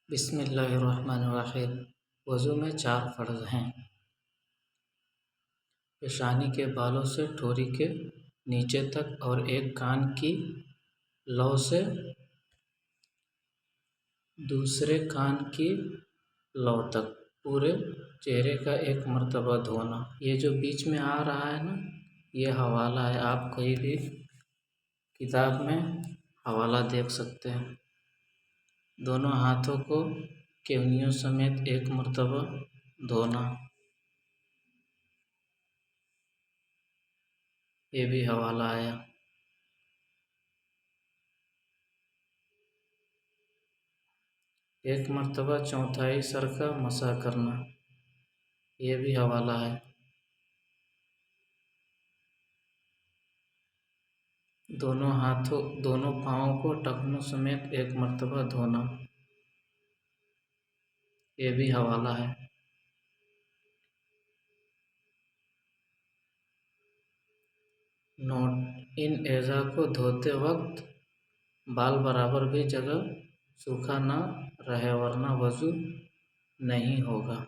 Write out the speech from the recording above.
بسم اللہ الرحمن الرحیم۔ وضو میں 4 فرض ہیں۔ پیشانی کے بالوں سے ٹھوری کے نیچے تک اور ایک کان کی لو سے دوسرے کان کی لو تک پورے چہرے کا ایک مرتبہ دھونا۔ یہ جو بیچ میں آ رہا ہے نا، یہ حوالہ ہے، آپ کوئی بھی کتاب میں حوالہ دیکھ سکتے ہیں۔ دونوں ہاتھوں کو کونیوں سمیت ایک مرتبہ دھونا، یہ بھی حوالہ آیا۔ ایک مرتبہ چوتھائی سر کا مسح کرنا، یہ بھی حوالہ ہے۔ دونوں پاؤں کو ٹخنوں سمیت ایک مرتبہ دھونا، یہ بھی حوالہ ہے۔ نوٹ: ان اعضاء کو دھوتے وقت بال برابر بھی جگہ سوکھا نہ رہے ورنہ وضو نہیں ہوگا۔